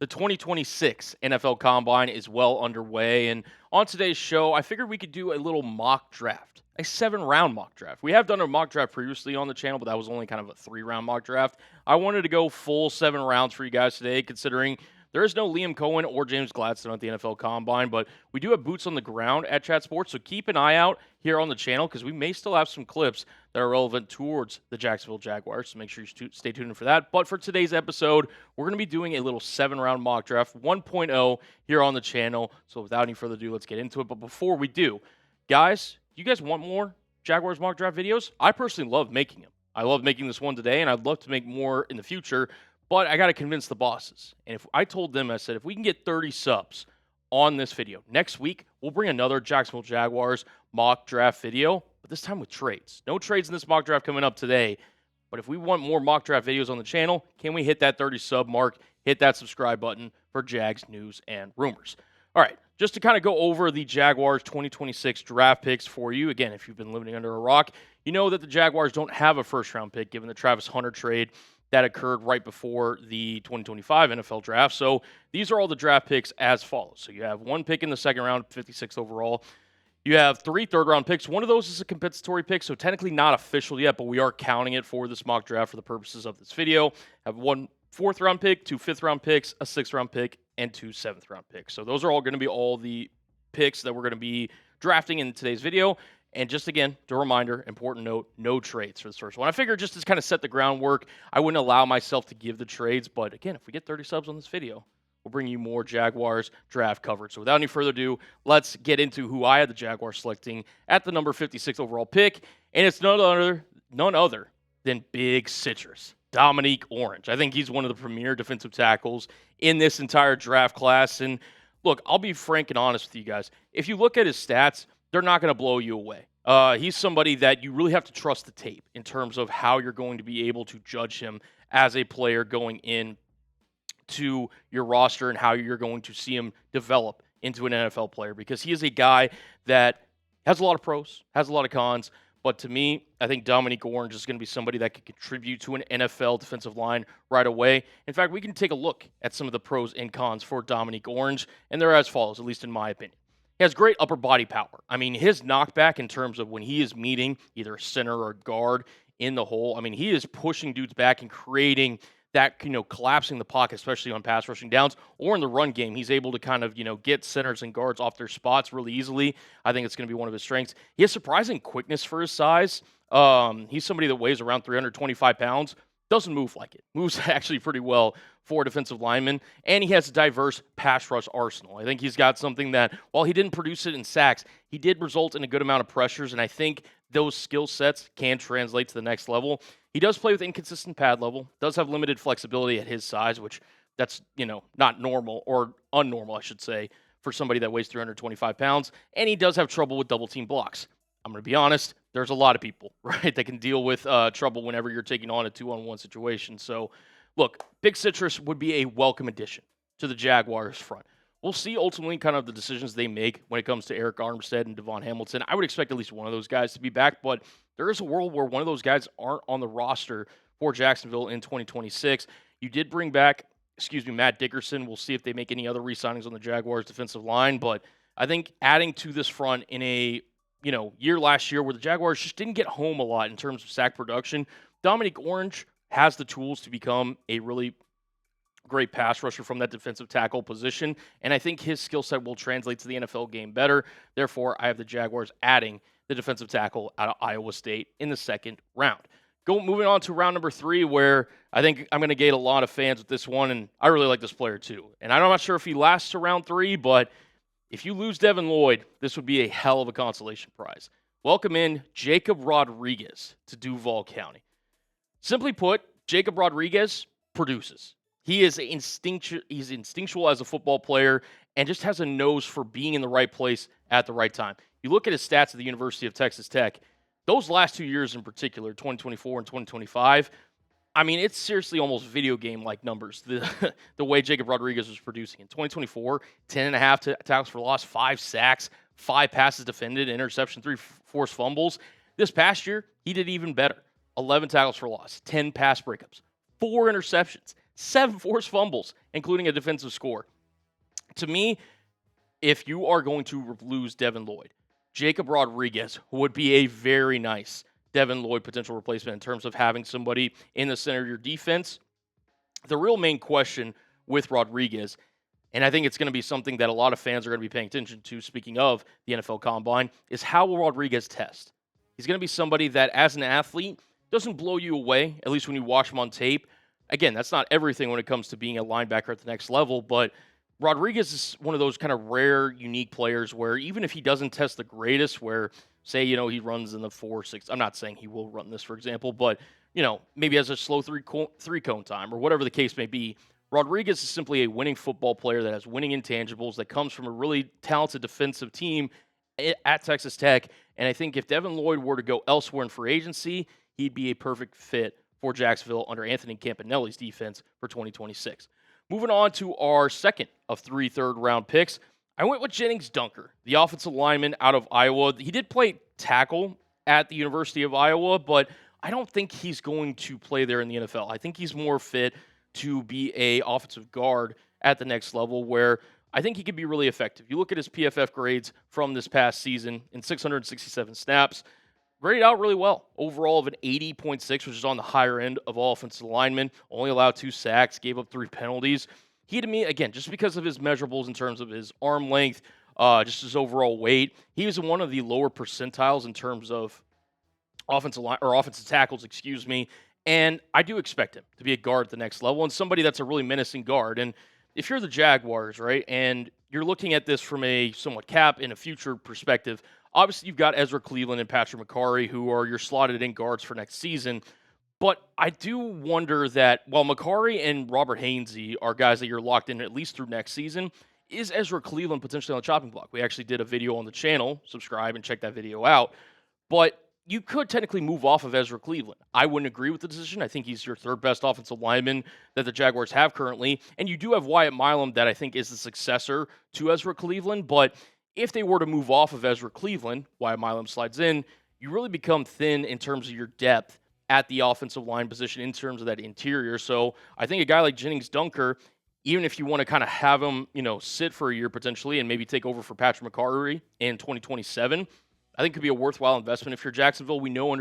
The 2026 NFL Combine is well underway, and on today's show, I figured we could do a little mock draft, a 7-round mock draft. We have done a mock draft previously on the channel, but that was only kind of a 3-round mock draft. I wanted to go full 7 rounds for you guys today, considering there is no Liam Coen or James Gladstone at the NFL Combine, but we do have boots on the ground at Chat Sports, so keep an eye out here on the channel because we may still have some clips that are relevant towards the Jacksonville Jaguars, so make sure you stay tuned for that. But for today's episode, we're going to be doing a little 7-round mock draft 1.0 here on the channel. So without any further ado, let's get into it. But before we do, guys, you guys want more Jaguars mock draft videos? I personally love making them. I love making this one today, and I'd love to make more in the future. But I got to convince the bosses. And if I told them, I said, if we can get 30 subs on this video, next week, we'll bring another Jacksonville Jaguars mock draft video, but this time with trades. No trades in this mock draft coming up today. But if we want more mock draft videos on the channel, can we hit that 30 sub mark, hit that subscribe button for Jags News and Rumors? All right, just to kind of go over the Jaguars 2026 draft picks for you. Again, if you've been living under a rock, you know that the Jaguars don't have a first-round pick given the Travis Hunter trade that occurred right before the 2025 NFL draft. So these are all the draft picks as follows. So you have 1 pick in the second round, 56 overall. You have 3 third-round picks. One of those is a compensatory pick, so technically not official yet, but we are counting it for this mock draft for the purposes of this video. Have 1 4th-round pick, 2 5th-round picks, a 6th-round pick, and 2 7th-round picks. So those are all going to be all the picks that we're going to be drafting in today's video. And just again, to reminder, important note, no trades for this first one. I figured just to kind of set the groundwork, I wouldn't allow myself to give the trades. But again, if we get 30 subs on this video, we'll bring you more Jaguars draft coverage. So without any further ado, let's get into who I had the Jaguars selecting at the number 56 overall pick. And it's none other than Big Citrus, Domonique Orange. I think he's one of the premier defensive tackles in this entire draft class. And look, I'll be frank and honest with you guys. If you look at his stats, they're not going to blow you away. He's somebody that you really have to trust the tape in terms of how you're going to be able to judge him as a player going in to your roster and how you're going to see him develop into an NFL player, because he is a guy that has a lot of pros, has a lot of cons. But to me, I think Domonique Orange is going to be somebody that could contribute to an NFL defensive line right away. In fact, we can take a look at some of the pros and cons for Domonique Orange, and they're as follows, at least in my opinion. He has great upper body power. I mean, his knockback in terms of when he is meeting either a center or a guard in the hole, I mean, he is pushing dudes back and creating that, collapsing the pocket, especially on pass rushing downs or in the run game. He's able to kind of, get centers and guards off their spots really easily. I think it's going to be one of his strengths. He has surprising quickness for his size. He's somebody that weighs around 325 pounds. Doesn't move like it. Moves actually pretty well for a defensive lineman, and he has a diverse pass rush arsenal. I think he's got something that, while he didn't produce it in sacks, he did result in a good amount of pressures, and I think those skill sets can translate to the next level. He does play with inconsistent pad level, does have limited flexibility at his size, which that's, not normal, or unnormal, I should say, for somebody that weighs 325 pounds, and he does have trouble with double-team blocks. I'm going to be honest, there's a lot of people, right, that can deal with trouble whenever you're taking on a 2-on-1 situation. So, look, Big Citrus would be a welcome addition to the Jaguars front. We'll see ultimately kind of the decisions they make when it comes to Eric Armstead and Devon Hamilton. I would expect at least one of those guys to be back, but there is a world where one of those guys aren't on the roster for Jacksonville in 2026. You did bring back, Matt Dickerson. We'll see if they make any other re-signings on the Jaguars defensive line, but I think adding to this front in a year last year where the Jaguars just didn't get home a lot in terms of sack production, Domonique Orange has the tools to become a really great pass rusher from that defensive tackle position, and I think his skill set will translate to the NFL game better. Therefore, I have the Jaguars adding the defensive tackle out of Iowa State in the 2nd round. Moving on to round number 3, where I think I'm going to get a lot of fans with this one, and I really like this player too. And I'm not sure if he lasts to round 3, but if you lose Devin Lloyd, this would be a hell of a consolation prize. Welcome in Jacob Rodriguez to Duval County. Simply put, Jacob Rodriguez produces. He is he's instinctual as a football player and just has a nose for being in the right place at the right time. You look at his stats at the University of Texas Tech, those last 2 years in particular, 2024 and 2025, I mean, it's seriously almost video game-like numbers, the way Jacob Rodriguez was producing. In 2024, 10.5 tackles for loss, 5 sacks, 5 passes defended, interception, 3 forced fumbles. This past year, he did even better. 11 tackles for loss, 10 pass breakups, 4 interceptions, 7 forced fumbles, including a defensive score. To me, if you are going to lose Devin Lloyd, Jacob Rodriguez would be a very nice Devin Lloyd potential replacement in terms of having somebody in the center of your defense. The real main question with Rodriguez, and I think it's going to be something that a lot of fans are going to be paying attention to, speaking of the NFL Combine, is how will Rodriguez test? He's going to be somebody that, as an athlete, doesn't blow you away, at least when you watch him on tape. Again, that's not everything when it comes to being a linebacker at the next level, but Rodriguez is one of those kind of rare, unique players where even if he doesn't test the greatest, where, say, he runs in the 4.6, I'm not saying he will run this, for example, but, maybe has a slow three-cone time or whatever the case may be, Rodriguez is simply a winning football player that has winning intangibles, that comes from a really talented defensive team at Texas Tech. And I think if Devin Lloyd were to go elsewhere in free agency, he'd be a perfect fit for Jacksonville under Anthony Campanelli's defense for 2026. Moving on to our second of 3 third-round picks, I went with Jennings Dunker, the offensive lineman out of Iowa. He did play tackle at the University of Iowa, but I don't think he's going to play there in the NFL. I think he's more fit to be a offensive guard at the next level, where I think he could be really effective. You look at his PFF grades from this past season in 667 snaps, graded out really well. Overall of an 80.6, which is on the higher end of all offensive linemen. Only allowed 2 sacks, gave up 3 penalties. He, to me, again, just because of his measurables in terms of his arm length, just his overall weight, he was in one of the lower percentiles in terms of offensive tackles, and I do expect him to be a guard at the next level and somebody that's a really menacing guard. And if you're the Jaguars, right, and you're looking at this from a somewhat cap and a future perspective, obviously you've got Ezra Cleveland and Patrick McCarry, who are your slotted in guards for next season. But I do wonder that while McCarry and Robert Hainsey are guys that you're locked in at least through next season, is Ezra Cleveland potentially on the chopping block? We actually did a video on the channel. Subscribe and check that video out. But you could technically move off of Ezra Cleveland. I wouldn't agree with the decision. I think he's your third best offensive lineman that the Jaguars have currently. And you do have Wyatt Milam that I think is the successor to Ezra Cleveland. But if they were to move off of Ezra Cleveland, Wyatt Milam slides in, you really become thin in terms of your depth at the offensive line position in terms of that interior. So I think a guy like Jennings Dunker, even if you want to kind of have him, sit for a year potentially and maybe take over for Patrick McCarry in 2027, I think could be a worthwhile investment. If you're Jacksonville, we know and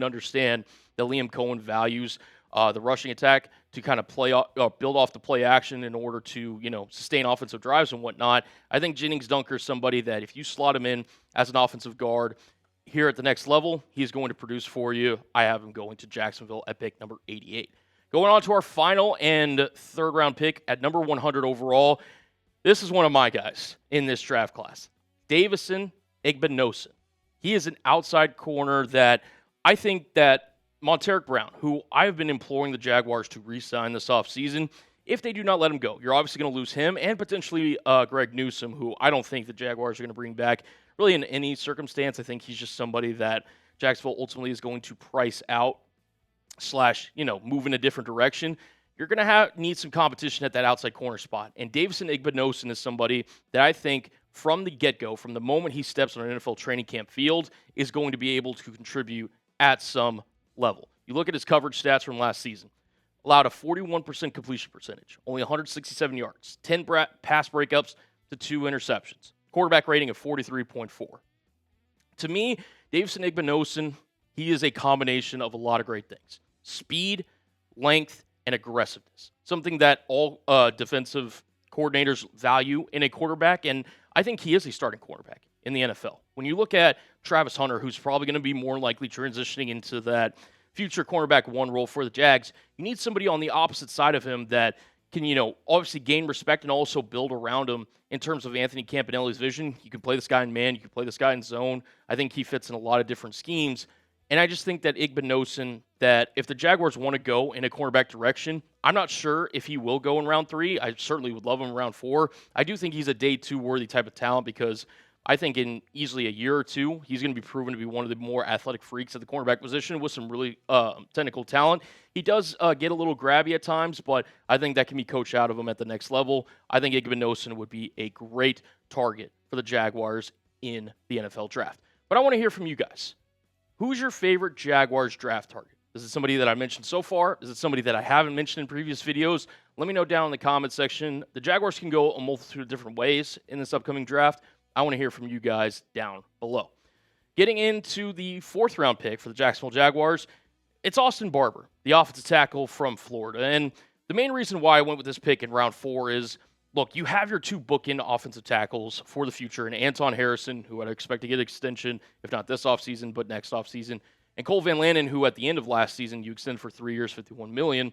understand that Liam Coen values the rushing attack to kind of build off the play action in order to, sustain offensive drives and whatnot. I think Jennings Dunker is somebody that if you slot him in as an offensive guard here at the next level, he's going to produce for you. I have him going to Jacksonville at pick number 88. Going on to our final and third round pick at number 100 overall. This is one of my guys in this draft class, Davison Igbinosun. He is an outside corner that I think that Monteric Brown, who I've been imploring the Jaguars to re-sign this offseason, if they do not let him go, you're obviously going to lose him and potentially Greg Newsome, who I don't think the Jaguars are going to bring back really in any circumstance. I think he's just somebody that Jacksonville ultimately is going to price out / move in a different direction. You're going to need some competition at that outside corner spot. And Davison Igbinosun is somebody that I think from the get-go, from the moment he steps on an NFL training camp field, is going to be able to contribute at some level. You look at his coverage stats from last season. Allowed a 41% completion percentage, only 167 yards, 10 pass breakups to 2 interceptions. Quarterback rating of 43.4. To me, Davison Igbinosun, he is a combination of a lot of great things. Speed, length, and aggressiveness. Something that all defensive coordinators value in a quarterback, and I think he is a starting quarterback in the NFL. When you look at Travis Hunter, who's probably going to be more likely transitioning into that future cornerback 1 role for the Jags, you need somebody on the opposite side of him that can, obviously gain respect and also build around him in terms of Anthony Campanelli's vision. You can play this guy in man, you can play this guy in zone. I think he fits in a lot of different schemes. And I just think that Igbinosun, that if the Jaguars want to go in a cornerback direction, I'm not sure if he will go in round 3. I certainly would love him in round 4. I do think he's a day 2 worthy type of talent because I think in easily a year or two, he's going to be proven to be one of the more athletic freaks at the cornerback position with some really technical talent. He does get a little grabby at times, but I think that can be coached out of him at the next level. I think Igbinosun would be a great target for the Jaguars in the NFL draft. But I want to hear from you guys. Who's your favorite Jaguars draft target? Is it somebody that I mentioned so far? Is it somebody that I haven't mentioned in previous videos? Let me know down in the comment section. The Jaguars can go a multitude of different ways in this upcoming draft. I want to hear from you guys down below. Getting into the 4th round pick for the Jacksonville Jaguars, it's Austin Barber, the offensive tackle from Florida. And the main reason why I went with this pick in round 4 is, look, you have your 2 bookend offensive tackles for the future, and Anton Harrison, who I'd expect to get an extension, if not this offseason, but next offseason, and Cole Van Lanen, who at the end of last season you extend for 3 years, $51 million.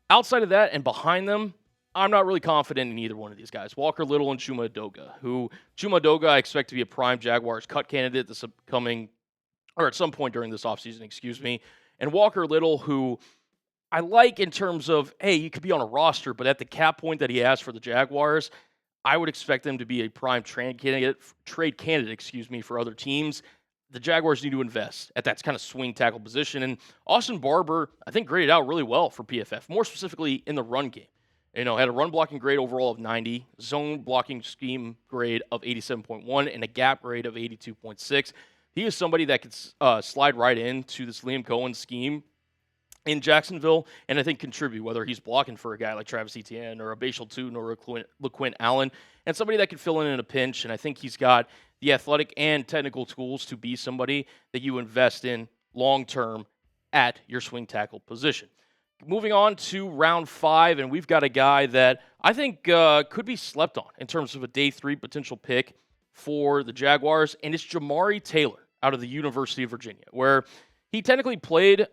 Outside of that and behind them, I'm not really confident in either one of these guys. Walker Little and Chuma Edoga, who Chuma Edoga I expect to be a prime Jaguars cut candidate this upcoming, or at some point during this offseason, and Walker Little, who I like in terms of, hey, you could be on a roster, but at the cap point that he has for the Jaguars, I would expect them to be a prime trade candidate, for other teams. The Jaguars need to invest at that kind of swing tackle position. And Austin Barber, I think, graded out really well for PFF, more specifically in the run game. Had a run blocking grade overall of 90, zone blocking scheme grade of 87.1, and a gap grade of 82.6. He is somebody that could slide right into this Liam Coen scheme in Jacksonville, and I think contribute, whether he's blocking for a guy like Travis Etienne or a Bashal Tootin or a LaQuint Allen, and somebody that can fill in a pinch. And I think he's got the athletic and technical tools to be somebody that you invest in long-term at your swing tackle position. Moving on to round 5, and we've got a guy that I think could be slept on in terms of a day 3 potential pick for the Jaguars, and it's Jamari Taylor out of the University of Virginia, where he technically played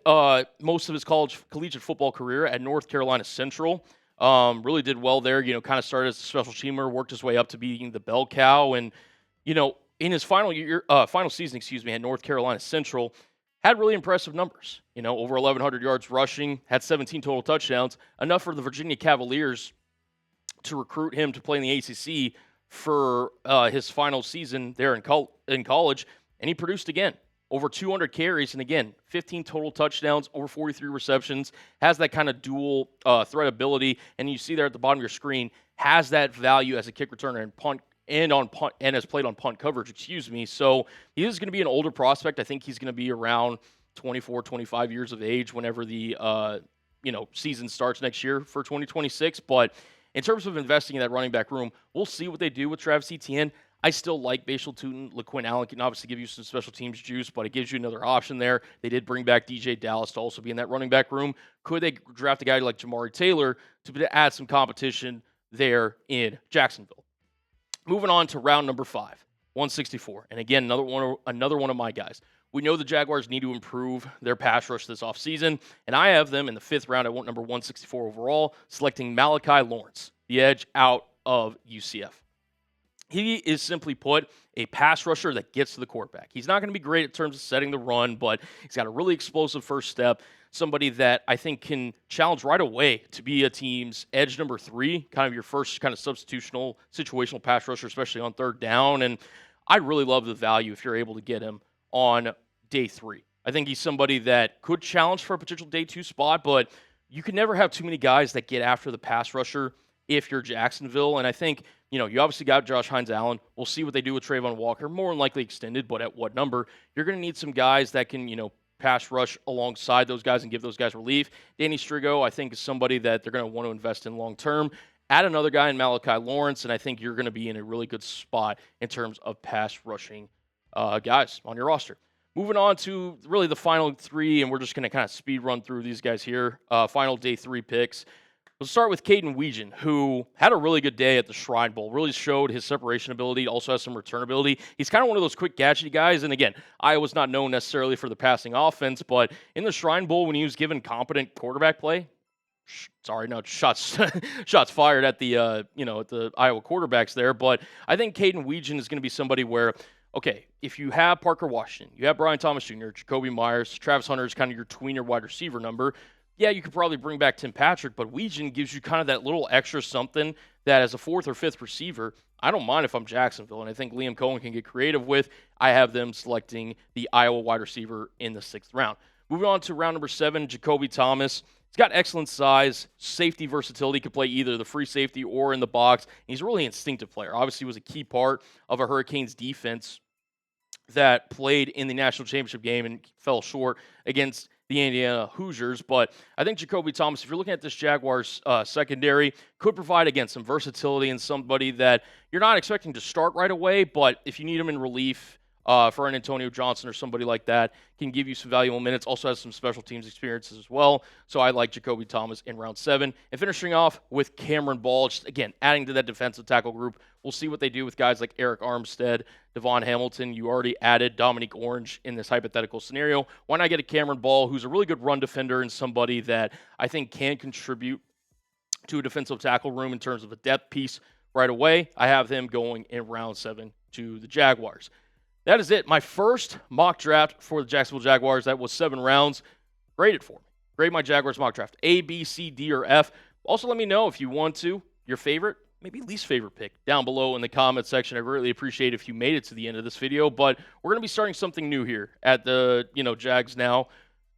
most of his collegiate football career at North Carolina Central. Really did well there, kind of started as a special teamer, worked his way up to being the bell cow, and, in his final season, at North Carolina Central, had really impressive numbers. Over 1,100 yards rushing, had 17 total touchdowns, enough for the Virginia Cavaliers to recruit him to play in the ACC for his final season there in college, and he produced again. Over 200 carries, and again, 15 total touchdowns, over 43 receptions, has that kind of dual threat ability, and you see there at the bottom of your screen, has that value as a kick returner and punt, and has played on punt coverage, So he is going to be an older prospect. I think he's going to be around 24, 25 years of age whenever the season starts next year for 2026. But in terms of investing in that running back room, we'll see what they do with Travis Etienne. I still like Bashal Tootin. LaQuint Allen can obviously give you some special teams juice, but it gives you another option there. They did bring back DJ Dallas to also be in that running back room. Could they draft a guy like Jamari Taylor to add some competition there in Jacksonville? Moving on to round number 5, 164. And again, another one of my guys. We know the Jaguars need to improve their pass rush this offseason, and I have them in the 5th round. I want number 164 overall, selecting Malachi Lawrence, the edge out of UCF. He is, simply put, a pass rusher that gets to the quarterback. He's not going to be great in terms of setting the run, but he's got a really explosive first step, somebody that I think can challenge right away to be a team's edge number 3, kind of your first kind of substitutional, situational pass rusher, especially on 3rd down. And I really love the value if you're able to get him on day 3. I think he's somebody that could challenge for a potential day 2 spot, but you can never have too many guys that get after the pass rusher if you're Jacksonville. And I think, you obviously got Josh Hines-Allen. We'll see what they do with Trayvon Walker, more than likely extended, but at what number? You're going to need some guys that can, pass rush alongside those guys and give those guys relief. Danny Strigo, I think, is somebody that they're going to want to invest in long term. Add another guy in Malachi Lawrence, and I think you're going to be in a really good spot in terms of pass rushing guys on your roster. Moving on to really the final 3, and we're just going to kind of speed run through these guys here. Final day 3 picks. We'll start with Kaden Wetjen, who had a really good day at the Shrine Bowl, really showed his separation ability, also has some return ability. He's kind of one of those quick, gadgety guys, and again, Iowa's not known necessarily for the passing offense, but in the Shrine Bowl, when he was given competent quarterback play, shots fired at the at the Iowa quarterbacks there, but I think Kaden Wetjen is going to be somebody where, okay, if you have Parker Washington, you have Brian Thomas Jr., Jacoby Myers, Travis Hunter is kind of your tweener wide receiver number. Yeah, you could probably bring back Tim Patrick, but Wetjen gives you kind of that little extra something that as a 4th or 5th receiver, I don't mind if I'm Jacksonville, and I think Liam Coen can get creative with. I have them selecting the Iowa wide receiver in the 6th round. Moving on to round number 7, Jacoby Thomas. He's got excellent size, safety versatility, could play either the free safety or in the box. He's a really instinctive player. Obviously was a key part of a Hurricanes defense that played in the national championship game and fell short against the Indiana Hoosiers. But I think Jacoby Thomas, if you're looking at this Jaguars secondary, could provide, again, some versatility and somebody that you're not expecting to start right away, but if you need him in relief for an Antonio Johnson or somebody like that, can give you some valuable minutes. Also has some special teams experiences as well. So I like Jacoby Thomas in round 7. And finishing off with Cameron Ball, just again, adding to that defensive tackle group. We'll see what they do with guys like Eric Armstead, Devon Hamilton. You already added Domonique Orange in this hypothetical scenario. Why not get a Cameron Ball who's a really good run defender and somebody that I think can contribute to a defensive tackle room in terms of a depth piece right away. I have him going in round 7 to the Jaguars. That is it. My first mock draft for the Jacksonville Jaguars. That was 7 rounds. Grade it for me. Grade my Jaguars mock draft. A, B, C, D, or F. Also, let me know if you want to, your favorite, maybe least favorite pick down below in the comment section. I really appreciate if you made it to the end of this video. But we're going to be starting something new here at the Jags Now.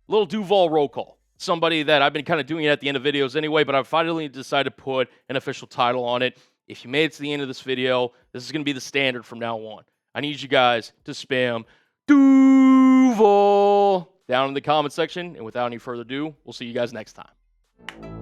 Little Duval roll call. Somebody that I've been kind of doing it at the end of videos anyway, but I've finally decided to put an official title on it. If you made it to the end of this video, this is going to be the standard from now on. I need you guys to spam Duval down in the comment section. And without any further ado, we'll see you guys next time.